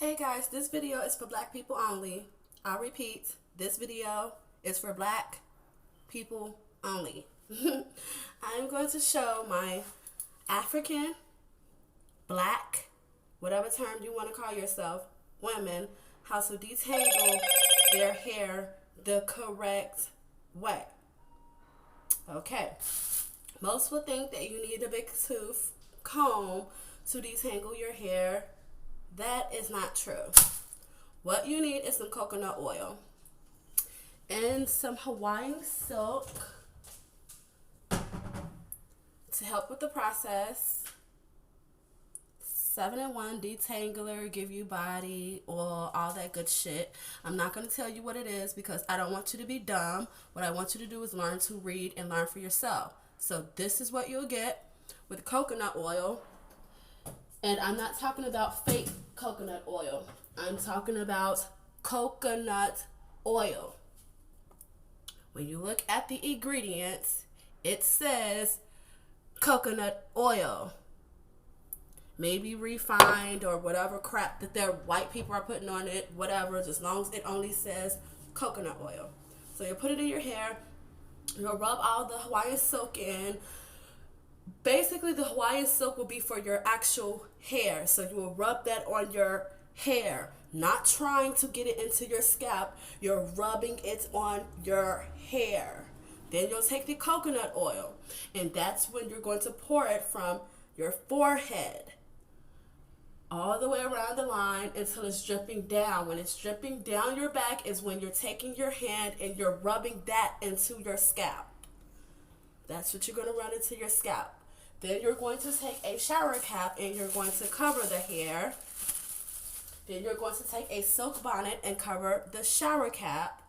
Hey guys, this video is for black people only. I'll repeat, this video is for black people only. I'm going to show my African, black, whatever term you want to call yourself, women, how to detangle their hair the correct way. Okay, most will think that you need a big tooth comb to detangle your hair. That is not true. What you need is some coconut oil and some Hawaiian silk to help with the process. 7-in-1 detangler, give you body, oil, all that good shit. I'm not going to tell you what it is because I don't want you to be dumb. What I want you to do is learn to read and learn for yourself. So this is what you'll get with coconut oil. And I'm not talking about fake coconut oil. I'm talking about coconut oil. When you look at the ingredients, it says coconut oil. Maybe refined or whatever crap that their white people are putting on it, whatever, as long as it only says coconut oil. So you put it in your hair, you'll rub all the Hawaiian silk in. Basically, the Hawaiian silk will be for your actual hair. So you will rub that on your hair, not trying to get it into your scalp. You're rubbing it on your hair. Then you'll take the coconut oil, and that's when you're going to pour it from your forehead all the way around the line until it's dripping down. When it's dripping down your back is when you're taking your hand and you're rubbing that into your scalp. That's what you're going to run into your scalp. Then you're going to take a shower cap and you're going to cover the hair. Then you're going to take a silk bonnet and cover the shower cap.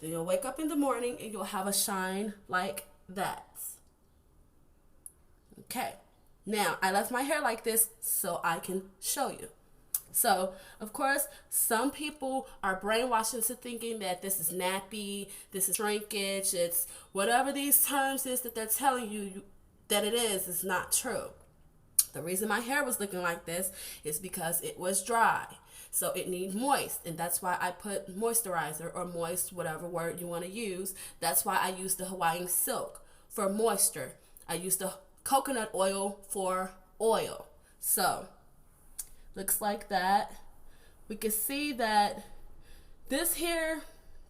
Then you'll wake up in the morning and you'll have a shine like that. Okay. Now, I left my hair like this so I can show you. So, of course, some people are brainwashed into thinking that this is nappy, this is shrinkage, it's whatever these terms is that they're telling you that it is not true. The reason my hair was looking like this is because it was dry. So it needs moist, and that's why I put moisturizer or moist, whatever word you want to use. That's why I use the Hawaiian silk for moisture. I use the coconut oil for oil. So looks like that. We can see that this hair,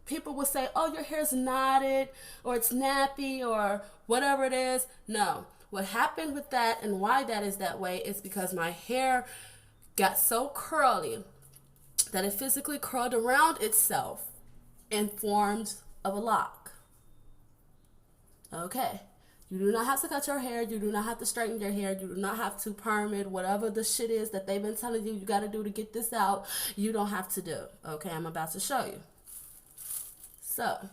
people will say, oh, your hair's knotted or it's nappy or whatever it is. No, what happened with that and why that is that way is because my hair got so curly that it physically curled around itself in forms of a lock. Okay. You do not have to cut your hair. You do not have to straighten your hair. You do not have to perm it. Whatever the shit is that they've been telling you you got to do to get this out, you don't have to do. Okay, I'm about to show you. So,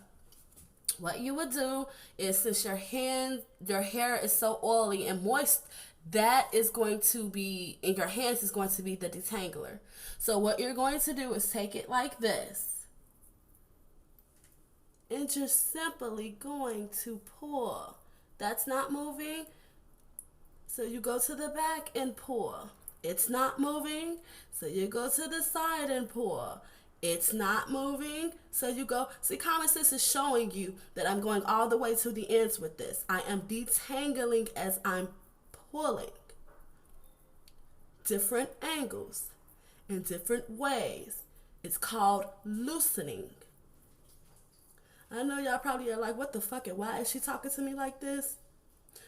what you would do is, since your hair is so oily and moist, that is going to be, in your hands is going to be the detangler. So what you're going to do is take it like this. And you're simply going to pull. That's not moving, so you go to the back and pull. It's not moving, so you go to the side and pull. It's not moving, so you go. See, common sense is showing you that I'm going all the way to the ends with this. I am detangling as I'm pulling. Different angles in different ways. It's called loosening. I know y'all probably are like, what the fuck, and why is she talking to me like this?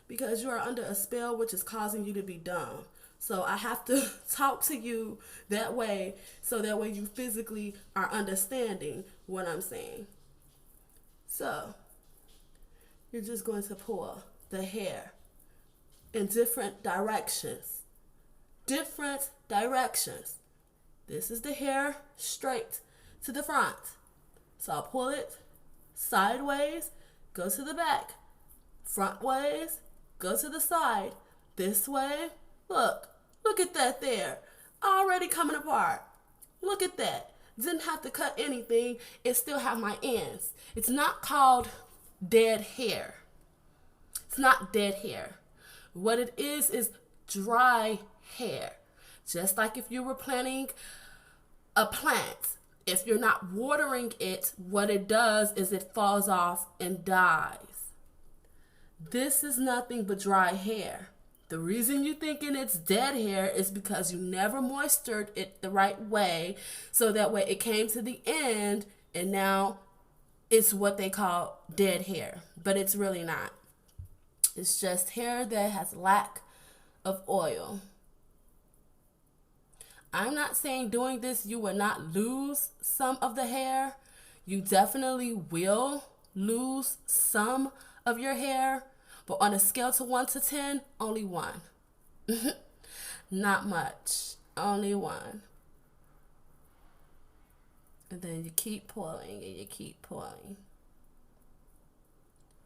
Because you are under a spell which is causing you to be dumb. So I have to talk to you that way so that way you physically are understanding what I'm saying. So you're just going to pull the hair in different directions. Different directions. This is the hair straight to the front. So I'll pull it sideways, go to the back, front ways, go to the side, this way. Look at that there, already coming apart. Look at that. Didn't have to cut anything. It still have my ends. It's not called dead hair. It's not dead hair. What it is dry hair. Just like if you were planning a plant, if you're not watering it, what it does is it falls off and dies. This is nothing but dry hair. The reason you're thinking it's dead hair is because you never moistured it the right way, so that way it came to the end and now it's what they call dead hair. But it's really not. It's just hair that has lack of oil. I'm not saying doing this you will not lose some of the hair. You definitely will lose some of your hair, but on a scale to 1 to 10, only 1. Not much, only 1. And then you keep pulling and you keep pulling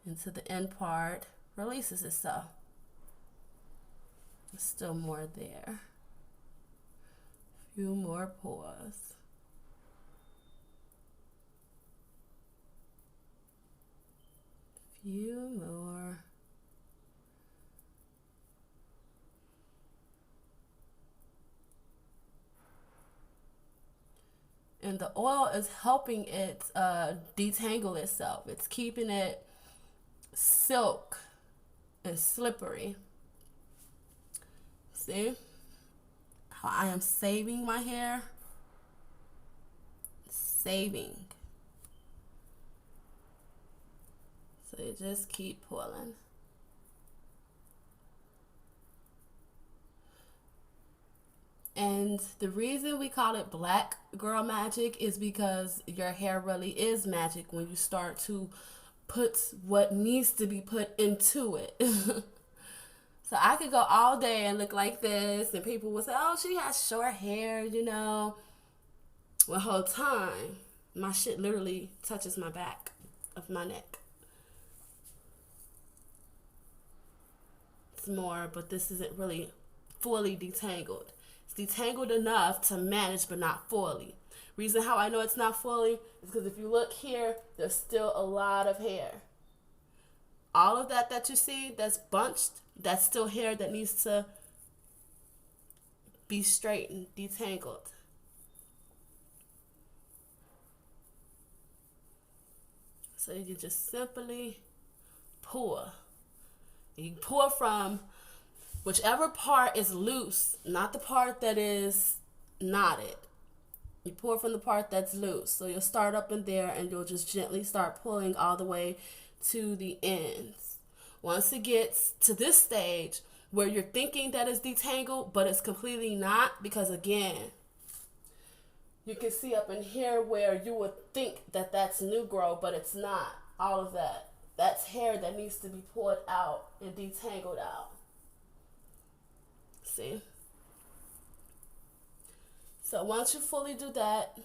until the end part releases itself. There's still more there. Few more pulls. Few more. And the oil is helping it detangle itself. It's keeping it silk and slippery. See how I am saving my hair? Saving. So you just keep pulling. And the reason we call it black girl magic is because your hair really is magic when you start to put what needs to be put into it. So I could go all day and look like this, and people would say, oh, she has short hair, you know. The whole time, my shit literally touches my back of my neck. It's more, but this isn't really fully detangled. It's detangled enough to manage, but not fully. Reason how I know it's not fully is because if you look here, there's still a lot of hair. All of that you see that's bunched, that's still hair that needs to be straightened, detangled. So you just simply pour. You pour from whichever part is loose, not the part that is knotted. You pour from the part that's loose. So you'll start up in there and you'll just gently start pulling all the way to the ends. Once it gets to this stage where you're thinking that it's detangled, but it's completely not, because again, you can see up in here where you would think that that's new growth, but it's not. All of that. That's hair that needs to be pulled out and detangled out. See? So once you fully do that,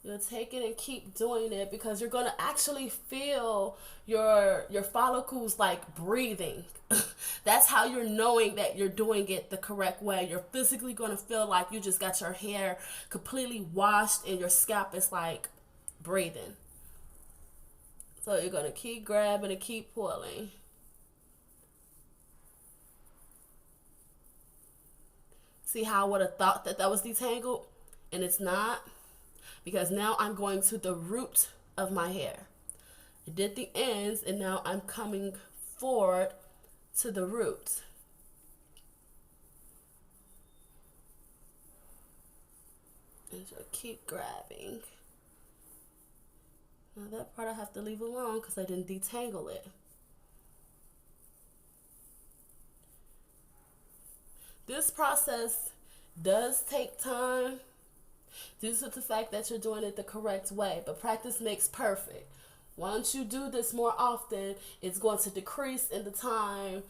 you'll take it and keep doing it, because you're going to actually feel your follicles like breathing. That's how you're knowing that you're doing it the correct way. You're physically going to feel like you just got your hair completely washed and your scalp is like breathing. So you're going to keep grabbing and keep pulling. See how I would have thought that was detangled, and it's not? Because now I'm going to the root of my hair. I did the ends, and now I'm coming forward to the root. And so keep grabbing. Now that part I have to leave alone because I didn't detangle it. This process does take time due to the fact that you're doing it the correct way, but practice makes perfect. Once you do this more often, it's going to decrease in the time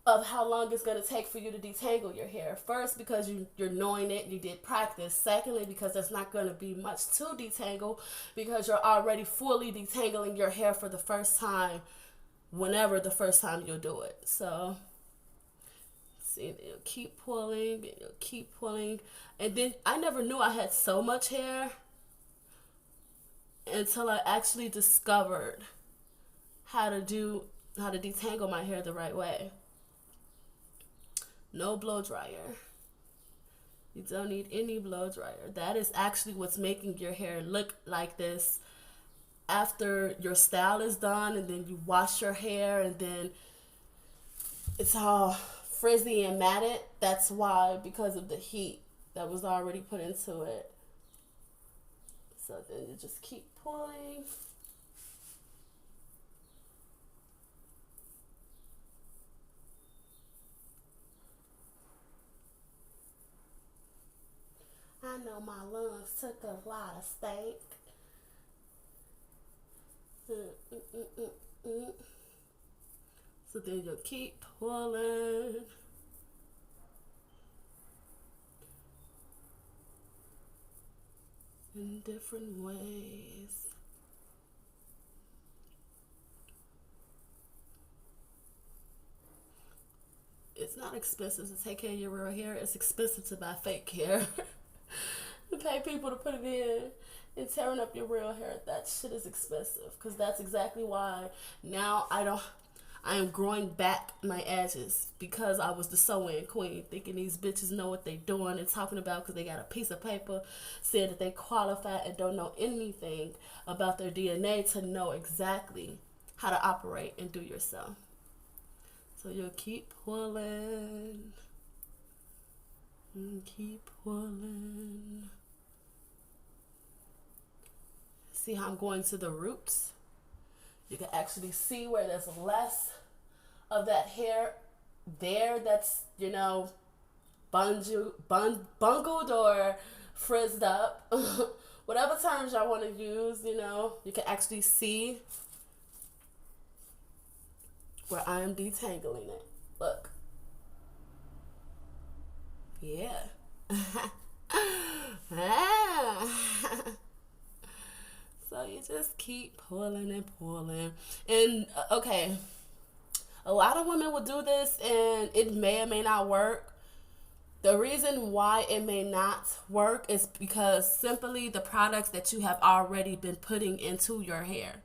of how long it's going to take for you to detangle your hair. First, because you're knowing it, you did practice. Secondly, because there's not going to be much to detangle, because you're already fully detangling your hair for the first time, whenever the first time you'll do it. So see, you'll keep pulling, and you'll keep pulling. And then I never knew I had so much hair until I actually discovered how to detangle my hair the right way. No blow dryer. You don't need any blow dryer. That is actually what's making your hair look like this after your style is done, and then you wash your hair and then it's all frizzy and matted. That's why, because of the heat that was already put into it. So then you just keep pulling. I know my lungs took a lot of steak. So then you'll keep pulling. In different ways. It's not expensive to take care of your real hair. It's expensive to buy fake hair. To pay people to put it in and tearing up your real hair. That shit is expensive. Because that's exactly why now I am growing back my edges, because I was the sew-in queen, thinking these bitches know what they doing and talking about because they got a piece of paper said that they qualify and don't know anything about their DNA to know exactly how to operate and do yourself. So you'll keep pulling and keep pulling. See how I'm going to the roots? You can actually see where there's less of that hair there that's, bungled or frizzed up. Whatever terms y'all want to use, you can actually see where I am detangling it. Look. Yeah. So you just keep pulling and pulling. And, okay, a lot of women will do this and it may or may not work. The reason why it may not work is because simply the products that you have already been putting into your hair.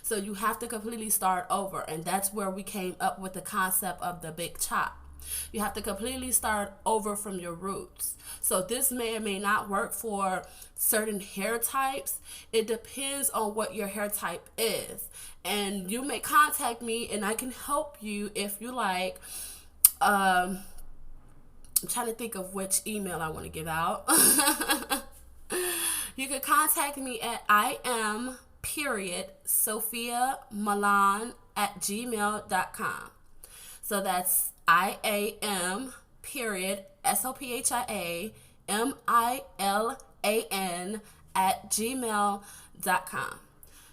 So you have to completely start over. And that's where we came up with the concept of the big chop. You have to completely start over from your roots. So this may or may not work for certain hair types. It depends on what your hair type is. And you may contact me and I can help you if you like. I'm trying to think of which email I want to give out. You can contact me at iam.sophiamelanin@gmail.com. So that's IAM SOPHIAMILAN@gmail.com.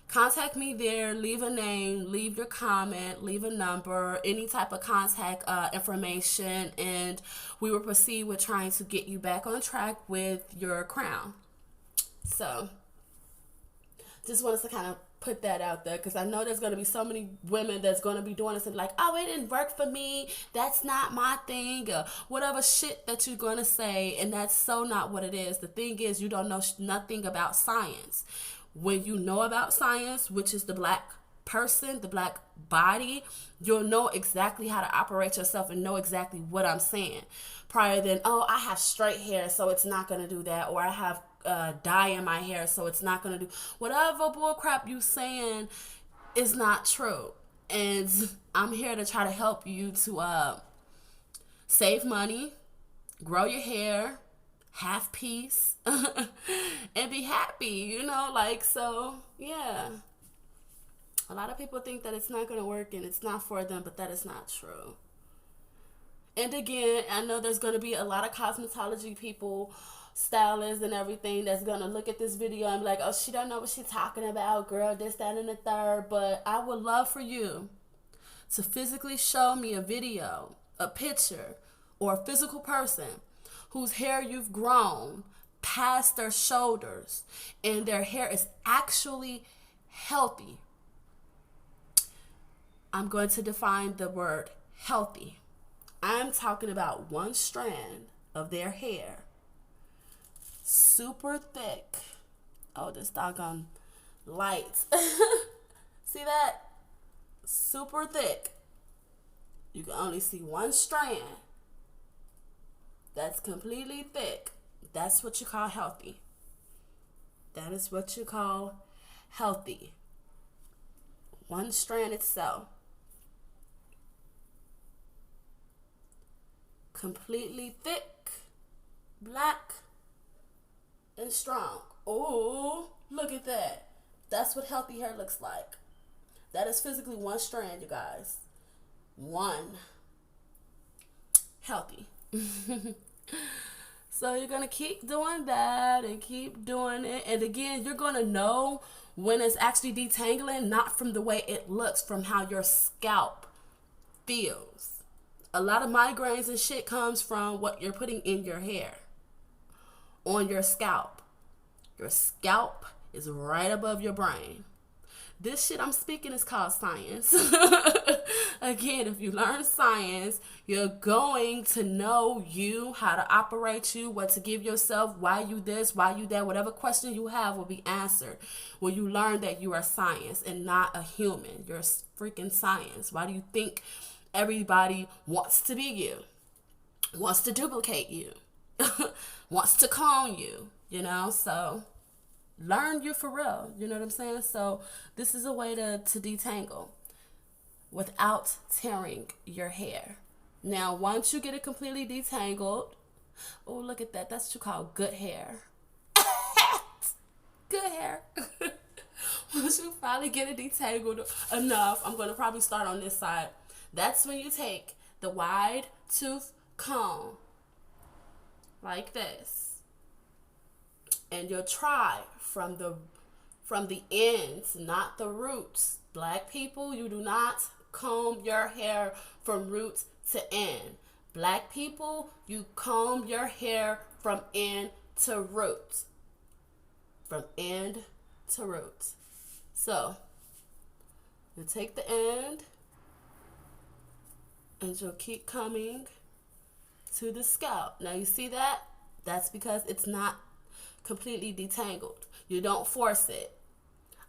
Contact me there, leave a name, leave your comment, leave a number, any type of contact information, and we will proceed with trying to get you back on track with your crown. So, just wanted to kind of put that out there, because I know there's going to be so many women that's going to be doing this and like, oh, it didn't work for me, that's not my thing, or whatever shit that you're going to say, and that's so not what it is. The thing is, you don't know nothing about science. When you know about science, which is the black person, the black body, you'll know exactly how to operate yourself and know exactly what I'm saying. Prior than, oh, I have straight hair, so it's not going to do that, or I have dye in my hair, so it's not gonna do whatever bullcrap you saying is not true. And I'm here to try to help you to save money, grow your hair, have peace, and be happy. So yeah. A lot of people think that it's not gonna work and it's not for them, but that is not true. And again, I know there's gonna be a lot of cosmetology people, stylists and everything, that's gonna look at this video and be like, oh, she don't know what she's talking about, girl, this, that, and the third. But I would love for you to physically show me a video, a picture, or a physical person whose hair you've grown past their shoulders and their hair is actually healthy. I'm going to define the word healthy. I'm talking about one strand of their hair, super thick. Oh, this doggone light. See that? Super thick. You can only see one strand that's completely thick. That's what you call healthy. That is what you call healthy. One stranded cell. Completely thick, black, and strong. Oh, look at that. That's what healthy hair looks like. That is physically one strand, you guys. One. Healthy. So you're going to keep doing that and keep doing it. And again, you're going to know when it's actually detangling, not from the way it looks, from how your scalp feels. A lot of migraines and shit comes from what you're putting in your hair, on your scalp. Your scalp is right above your brain. This shit I'm speaking is called science. Again, if you learn science, you're going to know you, how to operate you, what to give yourself, why you this, why you that. Whatever question you have will be answered when you learn that you are science and not a human. You're freaking science. Why do you think everybody wants to be you, wants to duplicate you, wants to clone you, you know? So learn you for real, you know what I'm saying? So this is a way to detangle without tearing your hair. Now, once you get it completely detangled, oh, look at that. That's what you call good hair. Good hair. Once you finally get it detangled enough, I'm going to probably start on this side. That's when you take the wide tooth comb like this, and you'll try from the ends, not the roots. Black people, you do not comb your hair from roots to end. Black people, you comb your hair from end to root. From end to root. So, you take the end, and you'll keep coming to the scalp. Now you see that? That's because it's not completely detangled. You don't force it.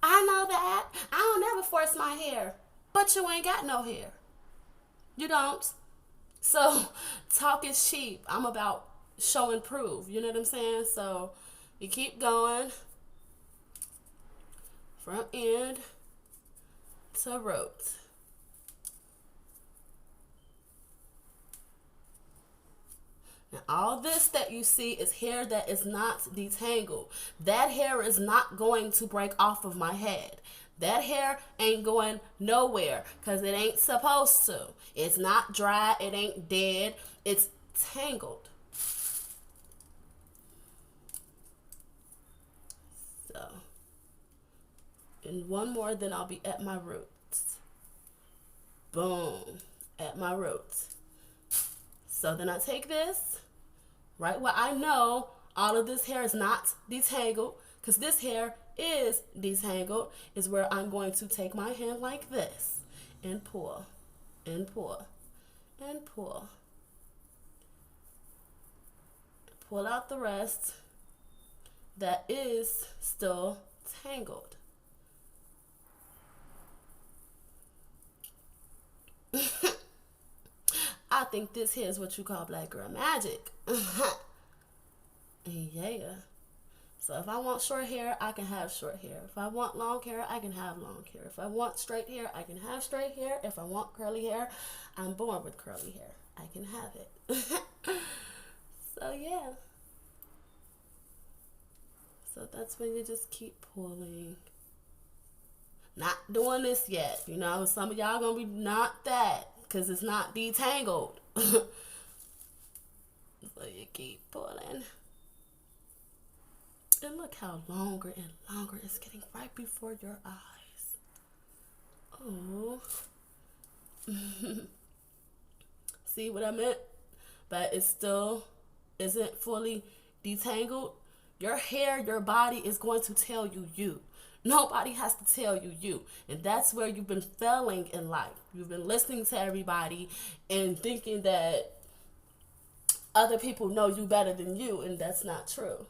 I know that. I don't never force my hair. But you ain't got no hair. You don't. So talk is cheap. I'm about show and prove. You know what I'm saying? So you keep going from end to root. Now, all this that you see is hair that is not detangled. That hair is not going to break off of my head. That hair ain't going nowhere because it ain't supposed to. It's not dry. It ain't dead. It's tangled. So, and one more, then I'll be at my roots. Boom. At my roots. So then I take this, right where I know all of this hair is not detangled, because this hair is detangled, is where I'm going to take my hand like this and pull, and pull, and pull. Pull out the rest that is still tangled. I think this here is what you call black girl magic. Yeah. So if I want short hair, I can have short hair. If I want long hair, I can have long hair. If I want straight hair, I can have straight hair. If I want curly hair, I'm born with curly hair. I can have it. So yeah. So that's when you just keep pulling. Not doing this yet. You know, some of y'all gonna be not that, because it's not detangled. So you keep pulling. And look how longer and longer it's getting right before your eyes. Oh. See what I meant? But it still isn't fully detangled. Your hair, your body is going to tell you. Nobody has to tell you. And that's where you've been failing in life. You've been listening to everybody and thinking that other people know you better than you, and that's not true.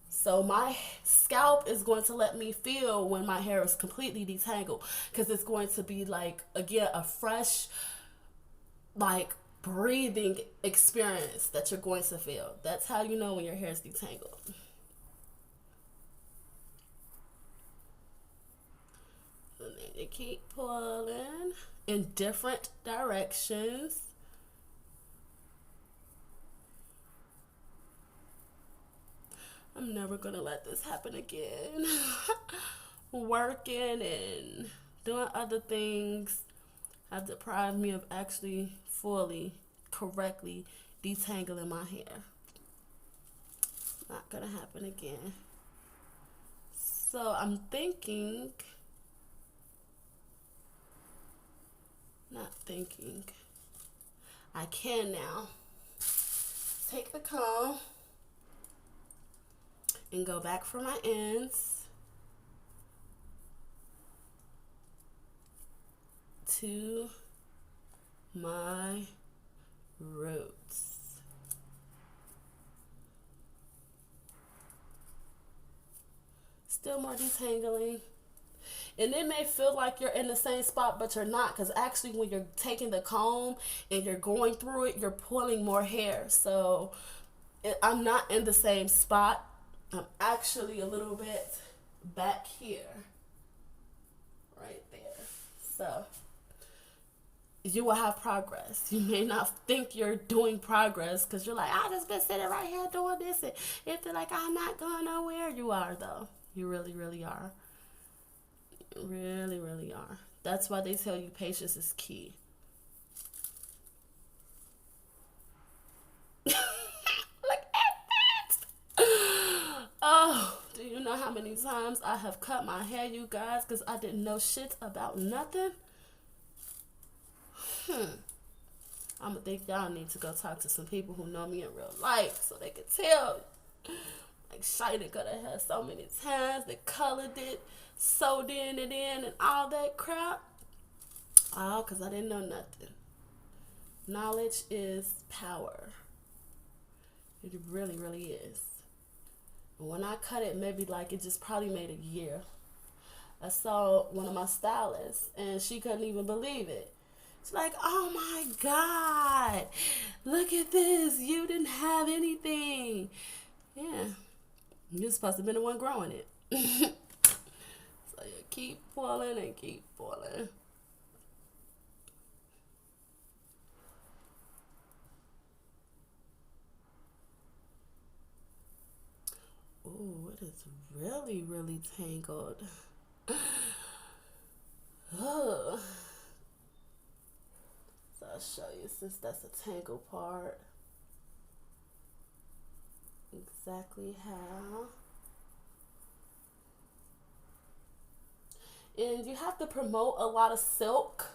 So my scalp is going to let me feel when my hair is completely detangled, because it's going to be like, again, a fresh, like, breathing experience that you're going to feel. That's how you know when your hair is detangled. And then you keep pulling in different directions. I'm never gonna let this happen again. Working and doing other things have deprived me of actually fully, correctly detangling my hair. Not gonna happen again. So I'm thinking, I can now take the comb and go back for my ends to my roots. Still more detangling. And it may feel like you're in the same spot, but you're not, because actually when you're taking the comb and you're going through it, you're pulling more hair. So I'm not in the same spot. I'm actually a little bit back here. Right there. So you will have progress. You may not think you're doing progress because you're like, I just been sitting right here doing this and it feel like I'm not going nowhere. You are though. You really, really are. Really, really are. That's why they tell you patience is key. Look at that. Oh, do you know how many times I have cut my hair, you guys, because I didn't know shit about nothing? I'm gonna think y'all need to go talk to some people who know me in real life so they can tell. Like, Shida cut her hair so many times, they colored it, sewed it in, and all that crap. All because I didn't know nothing. Knowledge is power. It really, really is. And when I cut it, maybe like it just probably made a year. I saw one of my stylists, and she couldn't even believe it. She's like, oh my God, look at this. You didn't have anything. Yeah. You're supposed to have been the one growing it. So you keep pulling and keep pulling. Ooh, it is really, really tangled. Oh. So I'll show you, since that's a tangled part, exactly how. And you have to promote a lot of silk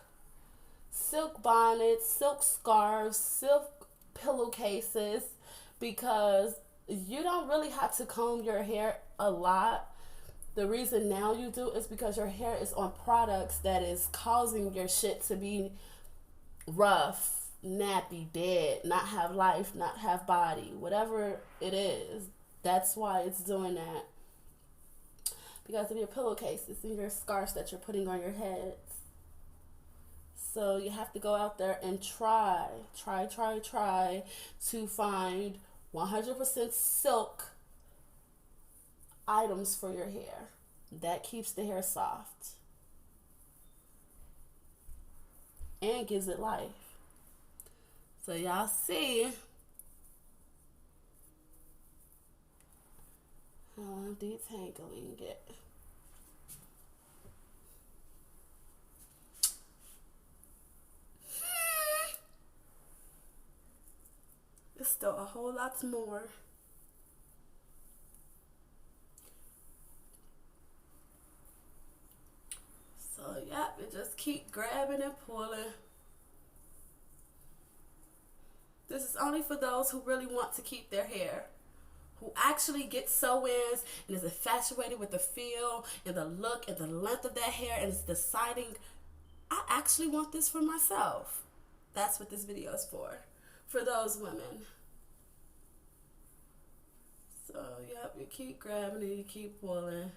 bonnets, silk scarves, silk pillowcases, because you don't really have to comb your hair a lot. The reason now you do is because your hair is on products that is causing your shit to be rough, nappy, dead, not have life, not have body, whatever it is. That's why it's doing that. Because of your pillowcases and your scarves that you're putting on your heads. So you have to go out there and try to find 100% silk items for your hair. That keeps the hair soft and gives it life. So y'all see how I'm detangling it. There's still a whole lot more. So yep, and just keep grabbing and pulling. This is only for those who really want to keep their hair, who actually get sew-ins and is infatuated with the feel and the look and the length of that hair and is deciding, I actually want this for myself. That's what this video is for those women. So yep, you keep grabbing and you keep pulling.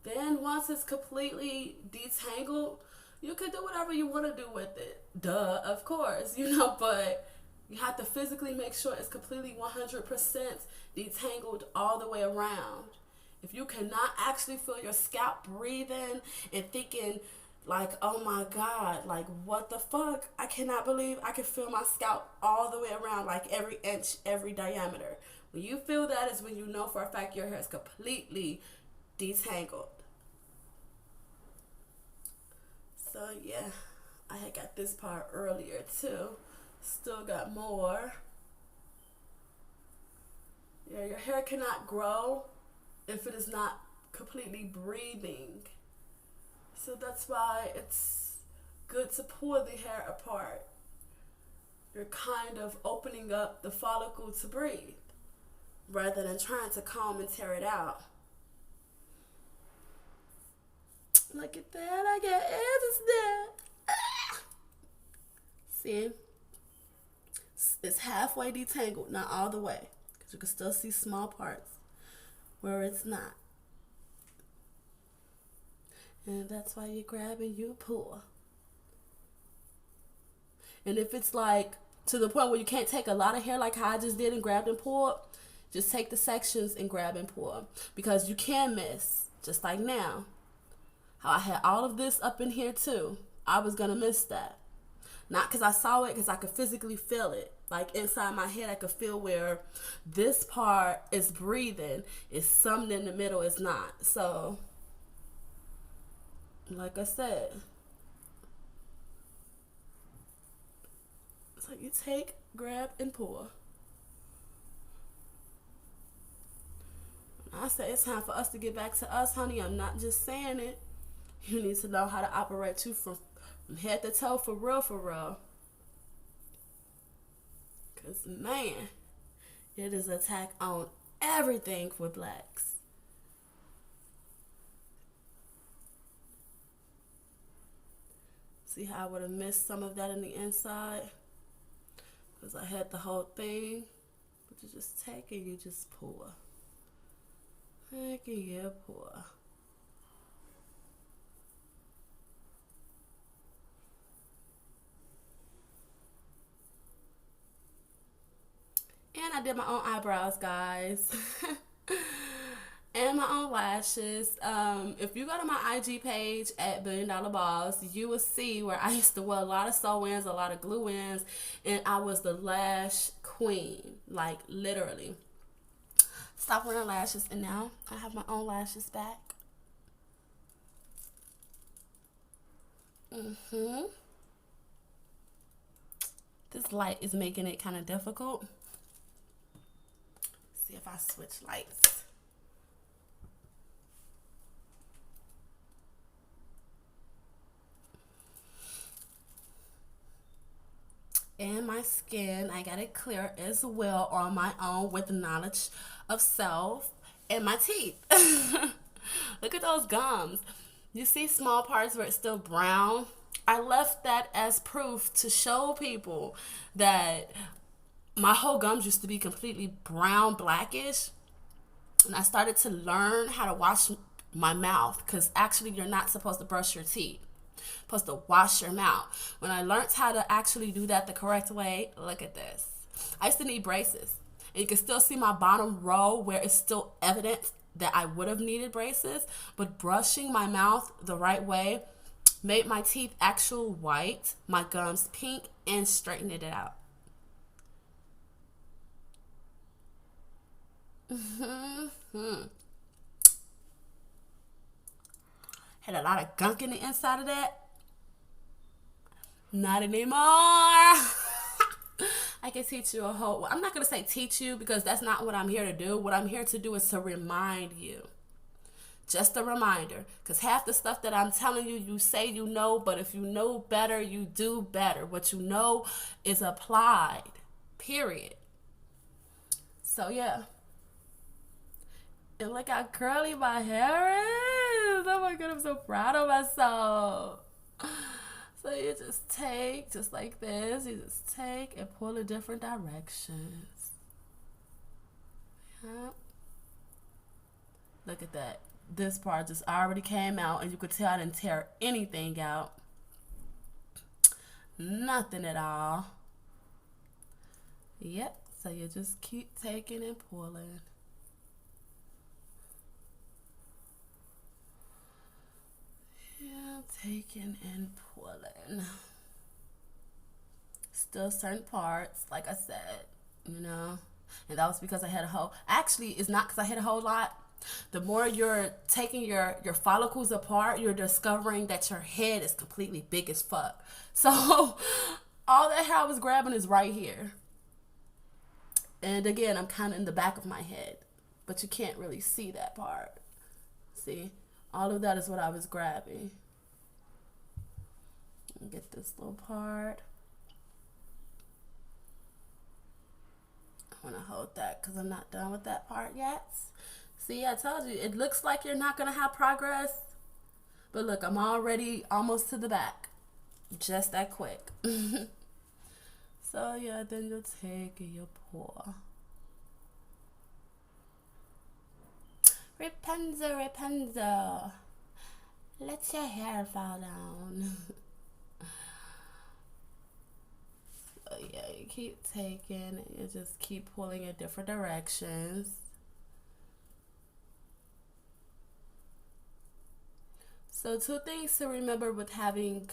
Then once it's completely detangled, you can do whatever you want to do with it. Duh, of course, but you have to physically make sure it's completely 100% detangled all the way around. If you cannot actually feel your scalp breathing and thinking, like, oh my God, like, what the fuck? I cannot believe I can feel my scalp all the way around, like every inch, every diameter. When you feel that is when you know for a fact your hair is completely detangled. So yeah, I had got this part earlier too. Still got more. Yeah, your hair cannot grow if it is not completely breathing. So that's why it's good to pull the hair apart. You're kind of opening up the follicle to breathe rather than trying to comb and tear it out. Look at that, I got edges there. See? It's halfway detangled, not all the way. Because you can still see small parts where it's not. And that's why you grab and you pull. And if it's like to the point where you can't take a lot of hair like how I just did and grabbed and pulled, just take the sections and grab and pull. Because you can miss, just like now. How I had all of this up in here too. I was going to miss that. Not because I saw it, because I could physically feel it. Like inside my head, I could feel where this part is breathing. It's something in the middle is not. So, like I said, it's like you take, grab, and pull. When I say it's time for us to get back to us, honey, I'm not just saying it. You need to know how to operate too from head to toe, for real, for real. Because, man, it is an attack on everything for blacks. See how I would have missed some of that in the inside? Because I had the whole thing. But you just take and you just pour. Take and you pour. And I did my own eyebrows, guys. And my own lashes. If you go to my IG page at $1 Billion Boss, you will see where I used to wear a lot of sew-ins, a lot of glue-ins, and I was the lash queen, like literally. Stop wearing lashes, and now I have my own lashes back. This light is making it kind of difficult. See if I switch lights. And my skin, I got it clear as well on my own with the knowledge of self. And my teeth. Look at those gums. You see small parts where it's still brown? I left that as proof to show people that my whole gums used to be completely brown, blackish. And I started to learn how to wash my mouth, because actually you're not supposed to brush your teeth. You're supposed to wash your mouth. When I learned how to actually do that the correct way, look at this. I used to need braces. And you can still see my bottom row where it's still evident that I would have needed braces. But brushing my mouth the right way made my teeth actual white, my gums pink, and straightened it out. Had a lot of gunk in the inside of that. Not anymore. I can teach you a whole... I'm not going to say teach you, because that's not what I'm here to do. What I'm here to do is to remind you. Just a reminder. Because half the stuff that I'm telling you, you say you know, but if you know better, you do better. What you know is applied. Period. So, yeah. And look how curly my hair is. Oh my God, I'm so proud of myself. So you just take, just like this, you just take and pull in different directions. Yep. Look at that. this part just already came out, and you could tell I didn't tear anything out. Nothing at all. Yep, so you just keep taking and pulling. Yeah, taking and pulling. Still certain parts, like I said, you know. And that was because I had a whole. Actually, it's not because I had a whole lot. The more you're taking your follicles apart, you're discovering that your head is completely big as fuck. So all that hair I was grabbing is right here. And again, I'm kind of in the back of my head, but you can't really see that part. See, all of that is what I was grabbing. Get this little part. I want to hold that because I'm not done with that part yet. See, I told you, it looks like you're not going to have progress. But look, I'm already almost to the back. Just that quick. So, yeah, then you'll take and you'll pour. Rapunzel, Rapunzel. Let your hair fall down. So, yeah, you keep taking and you just keep pulling in different directions. So 2 things to remember with having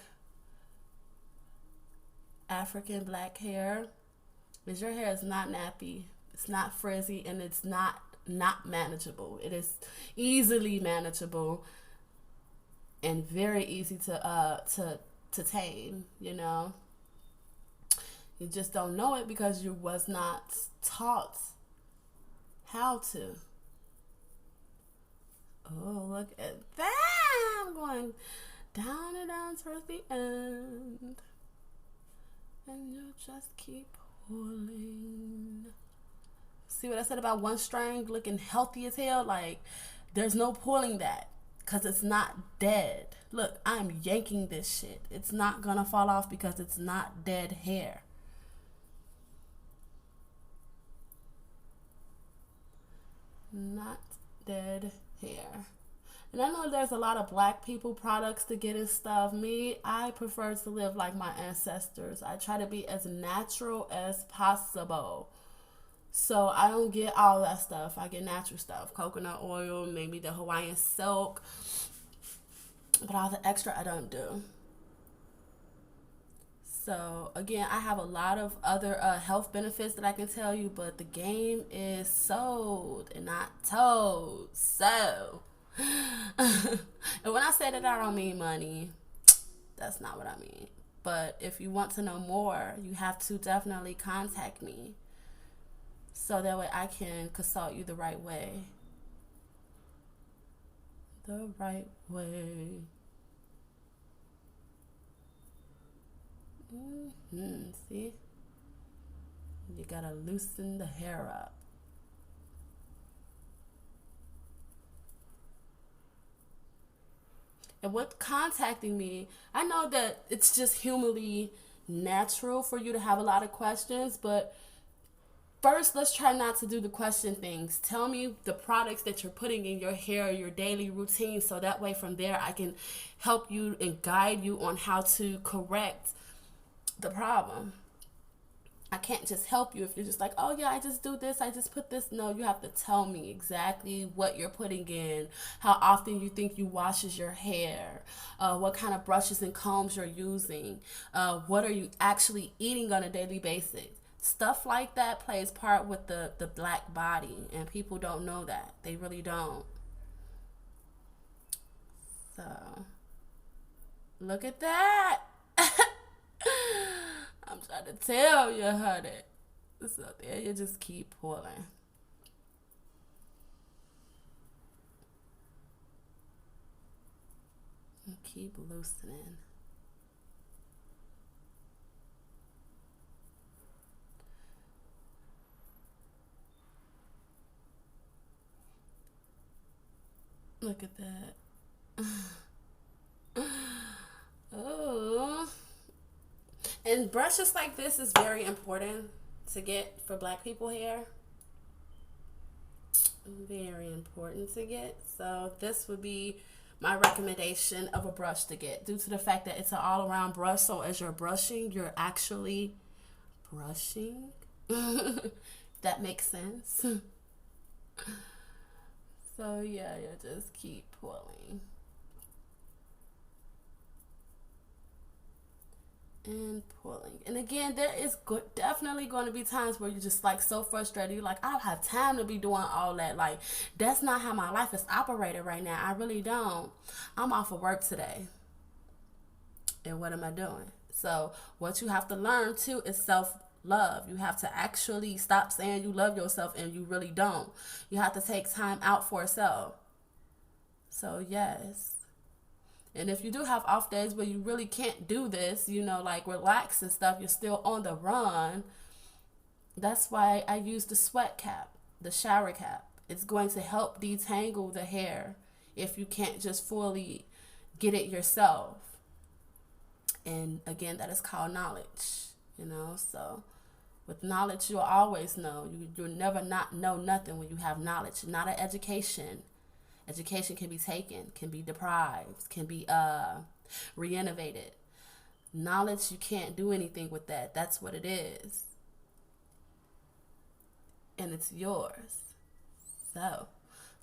African black hair is your hair is not nappy, it's not frizzy, and it's not manageable. It is easily manageable and very easy to tame, you know. You just don't know it because you was not taught how to. Oh, look at that. I'm going down and down towards the end. And you just keep pulling. See what I said about one strand looking healthy as hell? Like, there's no pulling that because it's not dead. Look, I'm yanking this shit. It's not going to fall off because it's not dead hair. Not dead hair. And I know there's a lot of black people products to get and stuff. Me, I prefer to live like my ancestors. I try to be as natural as possible. So I don't get all that stuff. I get natural stuff. Coconut oil, maybe the Hawaiian silk. But all the extra I don't do. So again, I have a lot of other health benefits that I can tell you, but the game is sold and not told. So, and when I say that, I don't mean money. That's not what I mean. But if you want to know more, you have to definitely contact me. So that way I can consult you the right way. The right way. See? You gotta loosen the hair up. And with contacting me, I know that it's just humanly natural for you to have a lot of questions, but first, let's try not to do the question things. Tell me the products that you're putting in your hair, your daily routine, so that way from there I can help you and guide you on how to correct the problem. I can't just help you if you're just like, oh yeah, I just do this, I just put this. No, you have to tell me exactly what you're putting in, how often you think you washes your hair, what kind of brushes and combs you're using, what are you actually eating on a daily basis. Stuff like that plays part with the black body, and people don't know that. They really don't. So, look at that. I'm trying to tell you, honey. So there you just keep pulling. And keep loosening. Look at that. Oh. And brushes like this is very important to get for black people hair. Very important to get. So this would be my recommendation of a brush to get, due to the fact that it's an all-around brush. So as you're brushing, you're actually brushing. That makes sense. So yeah, you just keep pulling and pulling. And again, there is definitely going to be times where you're just like so frustrated. You're like, I don't have time to be doing all that. Like, that's not how my life is operated right now. I really don't. I'm off of work today. And what am I doing? So what you have to learn too is self-love. You have to actually stop saying you love yourself and you really don't. You have to take time out for yourself. So yes. And if you do have off days where you really can't do this, like relax and stuff, you're still on the run. That's why I use the sweat cap, the shower cap. It's going to help detangle the hair if you can't just fully get it yourself. And again, that is called knowledge, So with knowledge, you'll always know. You'll never not know nothing when you have knowledge, not an education. Education can be taken, can be deprived, can be re-innovated. Knowledge, you can't do anything with that. That's what it is. And it's yours. So,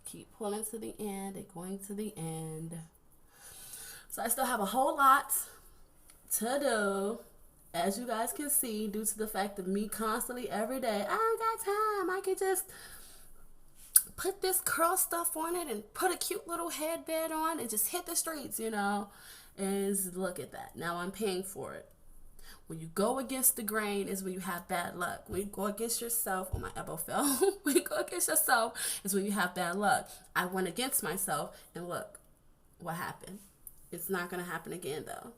keep pulling to the end and going to the end. So I still have a whole lot to do. As you guys can see, due to the fact of me constantly every day, I don't got time. I can just put this curl stuff on it and put a cute little headband on and just hit the streets, and look at that. Now I'm paying for it. When you go against the grain is when you have bad luck. When you go against yourself, oh, my elbow fell. When you go against yourself is when you have bad luck. I went against myself and look what happened. It's not going to happen again though.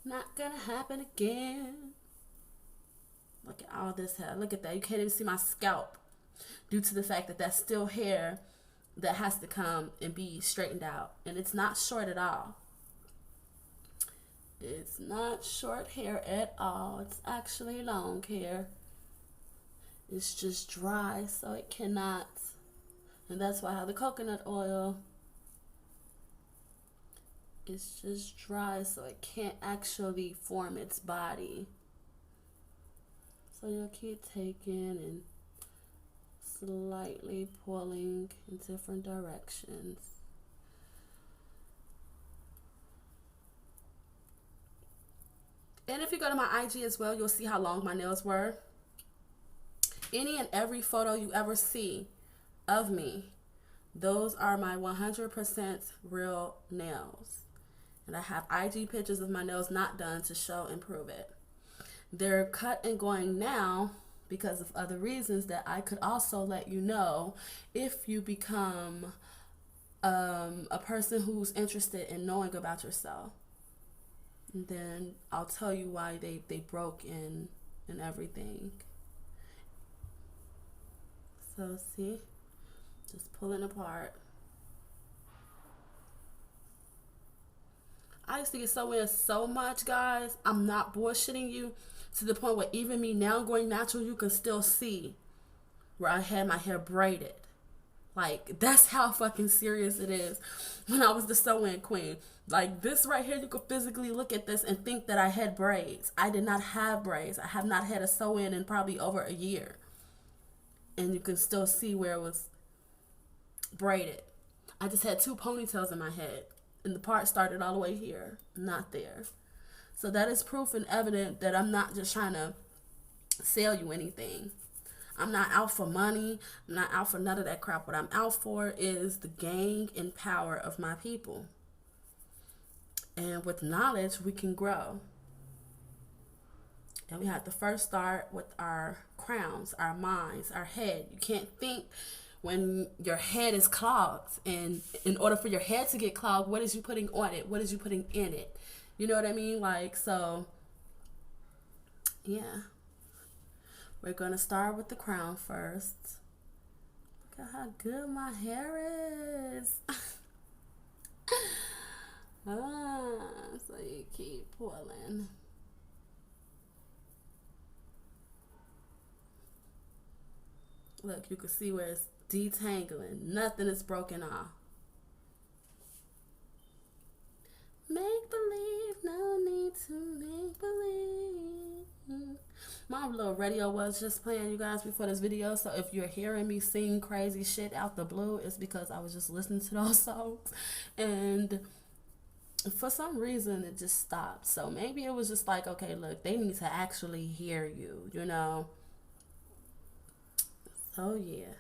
Not going to happen again. Look at all this hair. Look at that. You can't even see my scalp, due to the fact that that's still hair that has to come and be straightened out. And it's not short at all. It's not short hair at all. It's actually long hair. It's just dry, so it cannot. And that's why I have the coconut oil. It's just dry, so it can't actually form its body. So you'll keep taking and slightly pulling in different directions. And if you go to my IG as well, you'll see how long my nails were. Any and every photo you ever see of me, those are my 100% real nails. And I have IG pictures of my nails not done to show and prove it. They're cut and going now because of other reasons that I could also let you know if you become a person who's interested in knowing about yourself. And then I'll tell you why they broke in and everything. So see, just pulling apart. I used to get sewn in so much, guys. I'm not bullshitting you, to the point where even me now going natural, you can still see where I had my hair braided. Like, that's how fucking serious it is. When I was the sew-in queen, like this right here, you could physically look at this and think that I had braids. I did not have braids. I have not had a sew-in in probably over a year. And you can still see where it was braided. I just had 2 ponytails in my head, and the part started all the way here, not there. So that is proof and evident that I'm not just trying to sell you anything. I'm not out for money. I'm not out for none of that crap. What I'm out for is the gain and power of my people. And with knowledge, we can grow. And we have to first start with our crowns, our minds, our head. You can't think when your head is clogged. And in order for your head to get clogged, what is you putting on it? What is you putting in it? You know what I mean? Like, so, yeah. We're going to start with the crown first. Look at how good my hair is. So you keep pulling. Look, you can see where it's detangling. Nothing is broken off. Make believe, no need to make believe. My little radio was just playing, you guys, before this video. So if you're hearing me sing crazy shit out the blue, it's because I was just listening to those songs. And for some reason, it just stopped. So maybe it was just like, okay, look, they need to actually hear you, you know? So yeah.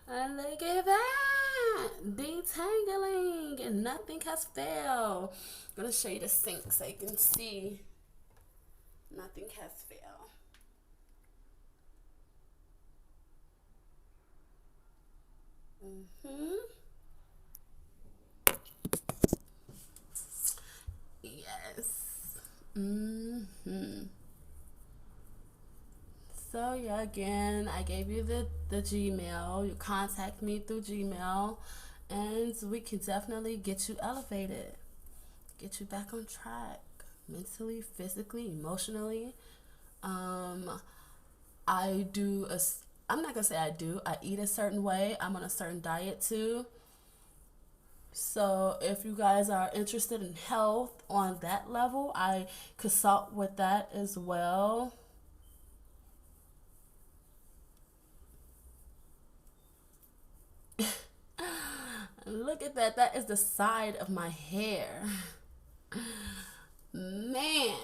And look at that, detangling, and nothing has failed. I'm gonna show you the sink so you can see nothing has failed. Yes. So yeah, again, I gave you the Gmail. You contact me through Gmail, and we can definitely get you elevated, get you back on track, mentally, physically, emotionally. I do a. I'm not gonna say I do. I eat a certain way. I'm on a certain diet too. So if you guys are interested in health on that level, I consult with that as well. Look at that. That is the side of my hair. Man,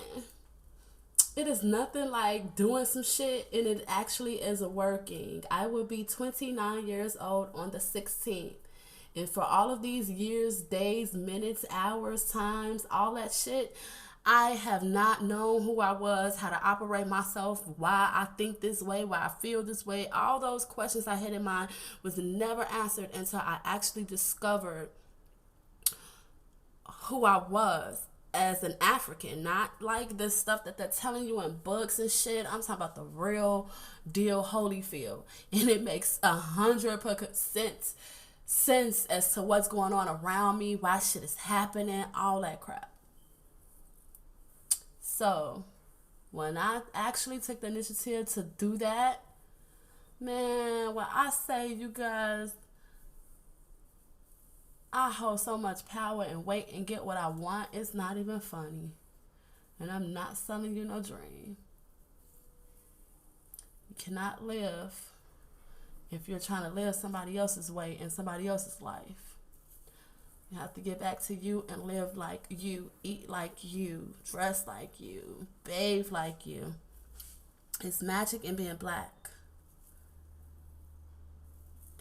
it is nothing like doing some shit and it actually is working. I will be 29 years old on the 16th. And for all of these years, days, minutes, hours, times, all that shit, I have not known who I was, how to operate myself, why I think this way, why I feel this way. All those questions I had in mind was never answered until I actually discovered who I was as an African, not like the stuff that they're telling you in books and shit. I'm talking about the real deal Holyfield. And it makes 100% sense as to what's going on around me, why shit is happening, all that crap. So when I actually took the initiative to do that, man, when I say, you guys, I hold so much power and weight and get what I want, it's not even funny. And I'm not selling you no dream. You cannot live if you're trying to live somebody else's way in somebody else's life. You have to get back to you and live like you, eat like you, dress like you, bathe like you. It's magic in being black.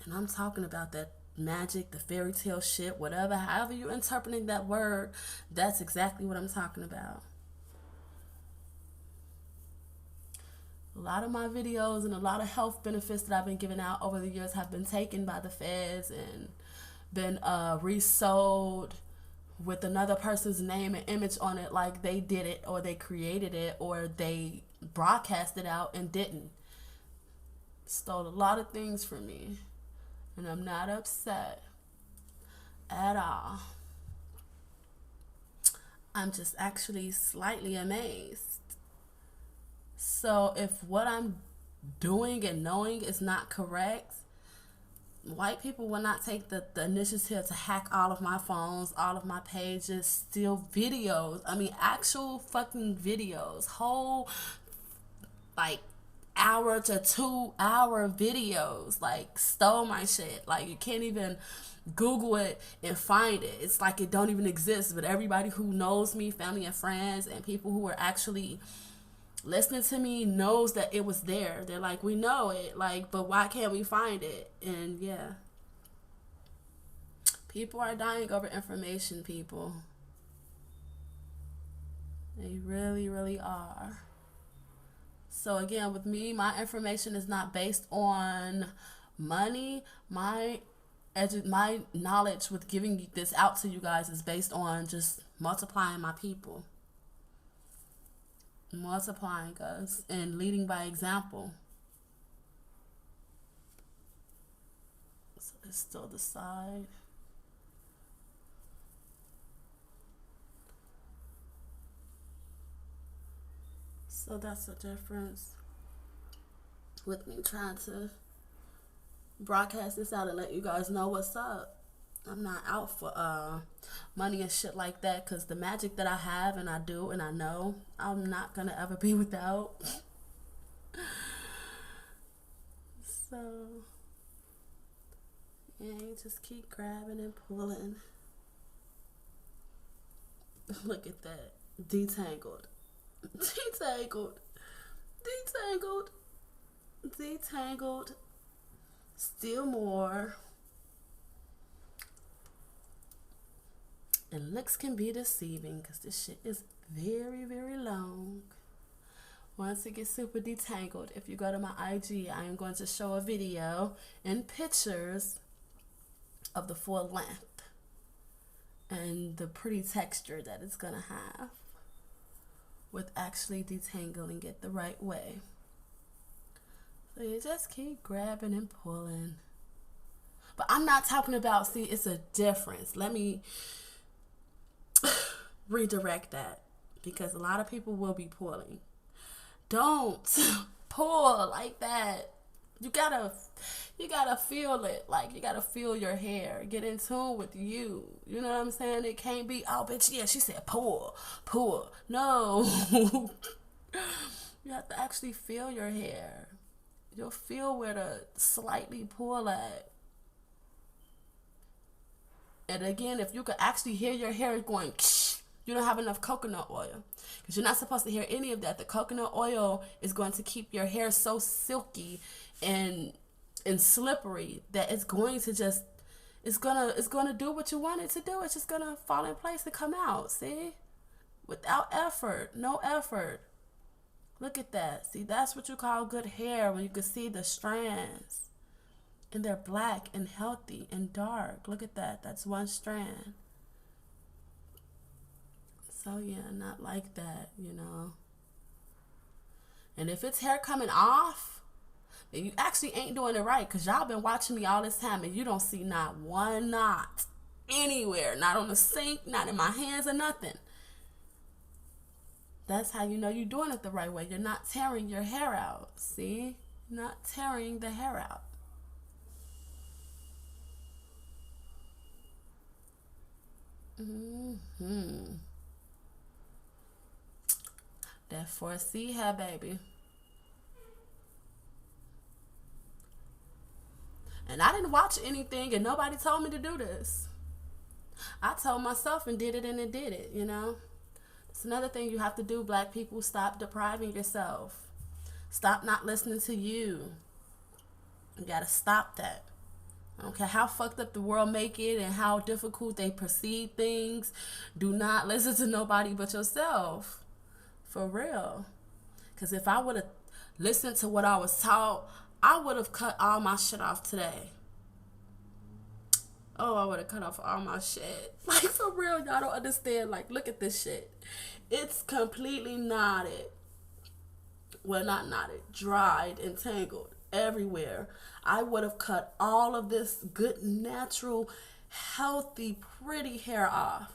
And I'm talking about that magic, the fairy tale shit, whatever, however you're interpreting that word, that's exactly what I'm talking about. A lot of my videos and a lot of health benefits that I've been giving out over the years have been taken by the feds and been resold with another person's name and image on it, like they did it or they created it or they broadcast it out and didn't. Stole a lot of things from me. And I'm not upset at all. I'm just actually slightly amazed. So if what I'm doing and knowing is not correct, white people will not take the initiative to hack all of my phones, all of my pages, steal videos. I mean, actual fucking videos. Whole, like, hour to 2 hour videos. Like, stole my shit. Like, you can't even Google it and find it. It's like it don't even exist. But everybody who knows me, family and friends, and people who are actually listening to me knows that it was there. They're like, we know it, like, but why can't we find it? And yeah, people are dying over information, people. They really, really are. So again, with me, my information is not based on money. My knowledge with giving this out to you guys is based on just multiplying my people, multiplying us, and leading by example. So it's still the side. So that's the difference. with me trying to broadcast this out and let you guys know what's up. I'm not out for money and shit like that, because the magic that I have and I do and I know, I'm not gonna ever be without. So yeah, you just keep grabbing and pulling. Look at that. Detangled. Detangled. Detangled. Detangled. Still more. And looks can be deceiving because this shit is very, very long. Once it gets super detangled, if you go to my IG, I am going to show a video and pictures of the full length and the pretty texture that it's going to have with actually detangling it the right way. So you just keep grabbing and pulling. But I'm not talking about, see, it's a difference. Let me redirect that, because a lot of people will be pulling. Don't pull like that. You gotta feel it. Like, you gotta feel your hair. Get in tune with you. You know what I'm saying? It can't be, oh bitch, yeah, she said pull. No. You have to actually feel your hair. You'll feel where to slightly pull at. And again, if you could actually hear your hair going, you don't have enough coconut oil. Because you're not supposed to hear any of that. The coconut oil is going to keep your hair so silky and slippery that it's going to just, it's gonna do what you want it to do. It's just gonna fall in place and come out. See? Without effort. No effort. Look at that. See, that's what you call good hair, when you can see the strands. And they're black and healthy and dark. Look at that. That's one strand. So yeah, not like that, you know. And if it's hair coming off, then you actually ain't doing it right, because y'all been watching me all this time and you don't see not one knot anywhere. Not on the sink, not in my hands or nothing. That's how you know you're doing it the right way. You're not tearing your hair out. See? You're not tearing the hair out. That 4C hair, baby. And I didn't watch anything and nobody told me to do this. I told myself and did it, and it did it, you know. It's another thing you have to do, black people. Stop depriving yourself. Stop not listening to you. You gotta stop that. I don't care how fucked up the world make it and how difficult they perceive things. Do not listen to nobody but yourself. For real. Because if I would have listened to what I was taught, I would have cut all my shit off today. Oh, I would have cut off all my shit. Like, for real, y'all don't understand. Like, look at this shit. It's completely knotted. Well, not knotted. Dried and tangled everywhere. I would have cut all of this good, natural, healthy, pretty hair off.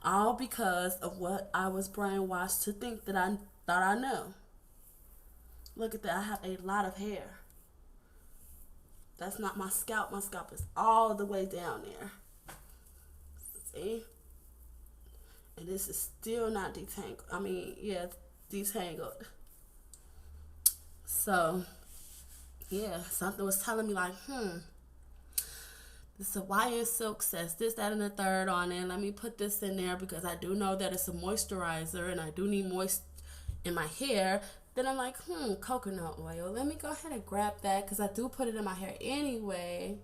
All because of what I was brainwashed to think that I thought I knew. Look at that. I have a lot of hair. That's not my scalp. My scalp is all the way down there. See? And this is still not detangled. I mean, yeah, detangled. So, yeah, something was telling me like, this Hawaiian silk says this, that, and the third on it. Let me put this in there because I do know that it's a moisturizer and I do need moist in my hair. Then I'm like, coconut oil. Let me go ahead and grab that because I do put it in my hair anyway.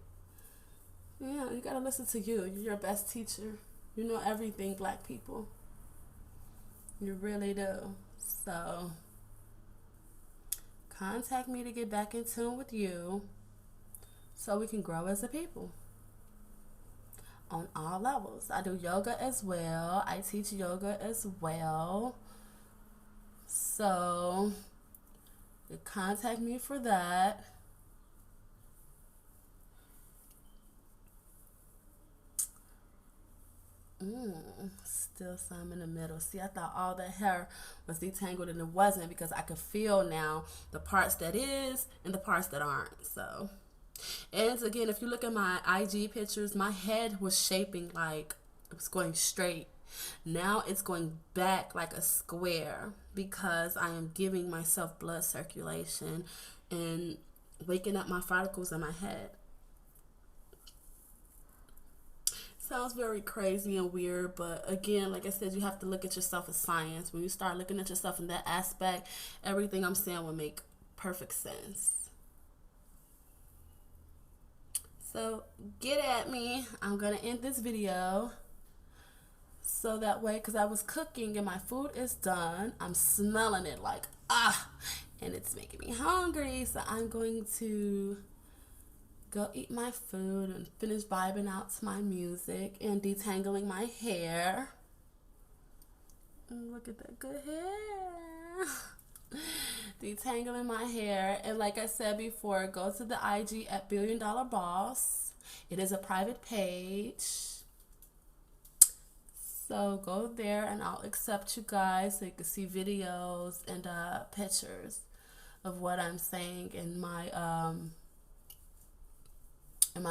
Yeah, you gotta listen to you. You're your best teacher. You know everything, black people. You really do. So, contact me to get back in tune with you so we can grow as a people on all levels. I do yoga as well. I teach yoga as well. So, you contact me for that. Still some in the middle. See, I thought all the hair was detangled and it wasn't, because I could feel now the parts that is and the parts that aren't. So, and again, if you look at my IG pictures, my head was shaping like it was going straight. Now it's going back like a square, because I am giving myself blood circulation and waking up my follicles in my head. Sounds very crazy and weird, but again, like I said, you have to look at yourself as science. When you start looking at yourself in that aspect, everything I'm saying will make perfect sense. So get at me. I'm gonna end this video so that way, because I was cooking and my food is done, I'm smelling it like and it's making me hungry. So I'm going to go eat my food and finish vibing out to my music and detangling my hair. Look at that good hair. Detangling my hair. And like I said before, go to the IG at $1 Billion Boss. It is a private page. So go there and I'll accept you guys so you can see videos and pictures of what I'm saying in my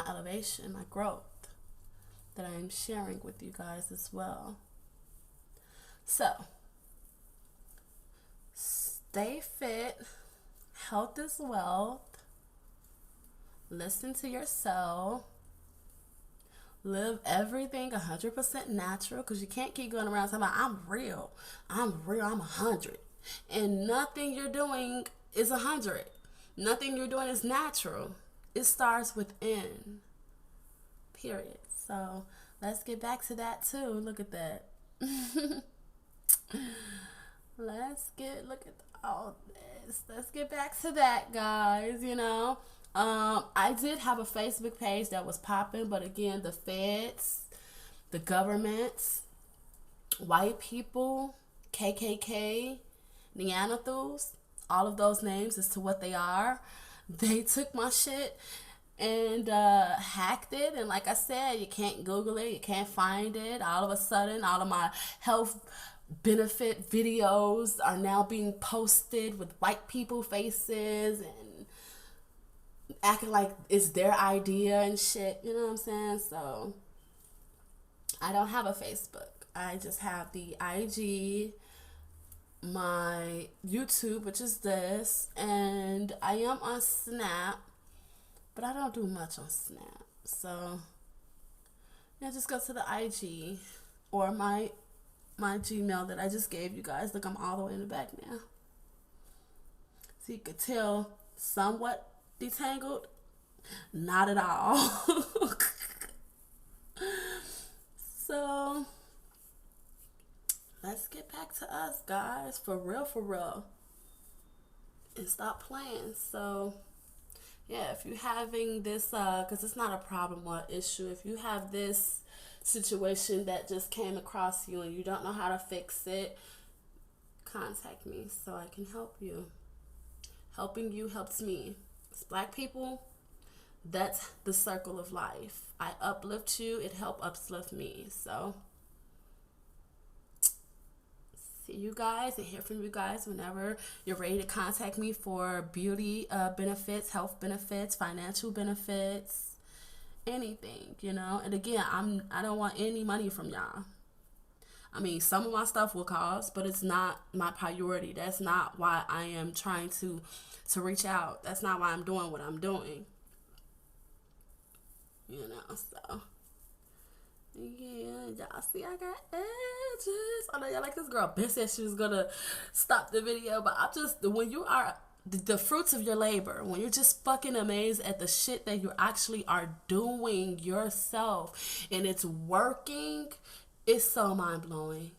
elevation, my growth that I am sharing with you guys as well. So, stay fit, health is wealth, listen to yourself, live everything 100% natural, because you can't keep going around talking about I'm real, I'm 100. And nothing you're doing is 100. Nothing you're doing is natural. It starts within, period. So let's get back to that too. Look at that. Look at all this. Let's get back to that, guys. I did have a Facebook page that was popping, but again, the feds, the governments, white people, KKK, Neanderthals, all of those names as to what they are, they took my shit and hacked it. And like I said, you can't Google it, you can't find it. All of a sudden, all of my health benefit videos are now being posted with white people faces and acting like it's their idea and shit. You know what I'm saying? So I don't have a Facebook. I just have the IG, my YouTube, which is this, and I am on Snap, but I don't do much on Snap. So yeah, just go to the IG or my Gmail that I just gave you guys. Look, I'm all the way in the back now, so you could tell somewhat detangled, not at all. So let's get back to us, guys, for real, and stop playing. So yeah, if you're having this, because it's not a problem or issue, if you have this situation that just came across you and you don't know how to fix it, contact me so I can help you. Helping you helps me. As Black people, that's the circle of life. I uplift you, it helps uplift me. So see you guys and hear from you guys whenever you're ready to contact me for beauty benefits, health benefits, financial benefits, anything, And again, I don't want any money from y'all. I mean, some of my stuff will cost, but it's not my priority. That's not why I am trying to reach out. That's not why I'm doing what I'm doing. So yeah, y'all see I got edges. I know y'all like this girl. Ben said she was gonna stop the video, but when you are the fruits of your labor, when you're just fucking amazed at the shit that you actually are doing yourself and it's working, it's so mind-blowing.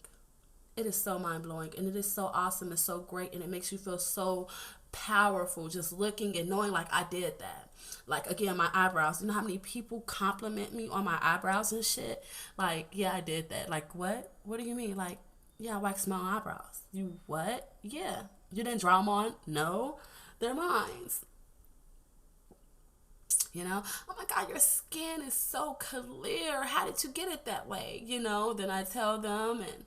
It is so mind-blowing, and it is so awesome and so great, and it makes you feel so powerful just looking and knowing like I did that. Like, again, my eyebrows. You know how many people compliment me on my eyebrows and shit? Like, yeah, I did that. Like, what? What do you mean? Like, yeah, I waxed my own eyebrows. You what? Yeah. You didn't draw them on? No. They're mine. You know, oh my God, your skin is so clear. How did you get it that way? You know, then I tell them, and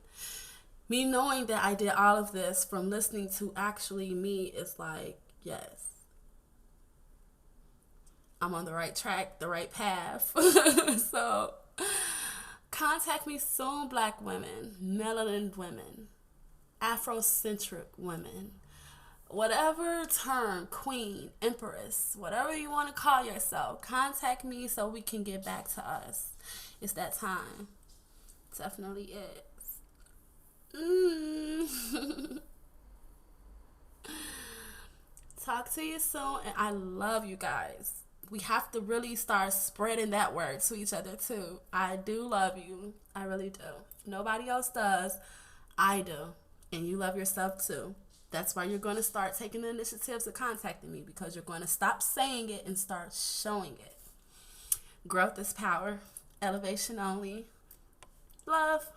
me knowing that I did all of this from listening to actually me is like, yes, I'm on the right track, the right path. So contact me soon, Black women, melanin women, Afrocentric women, whatever term, queen, empress, whatever you want to call yourself, contact me so we can get back to us. It's that time. Definitely is. Talk to you soon, and I love you guys. We have to really start spreading that word to each other too. I do love you. I really do. If nobody else does, I do. And you love yourself too. That's why you're going to start taking the initiatives of contacting me, because you're going to stop saying it and start showing it. Growth is power. Elevation only. Love.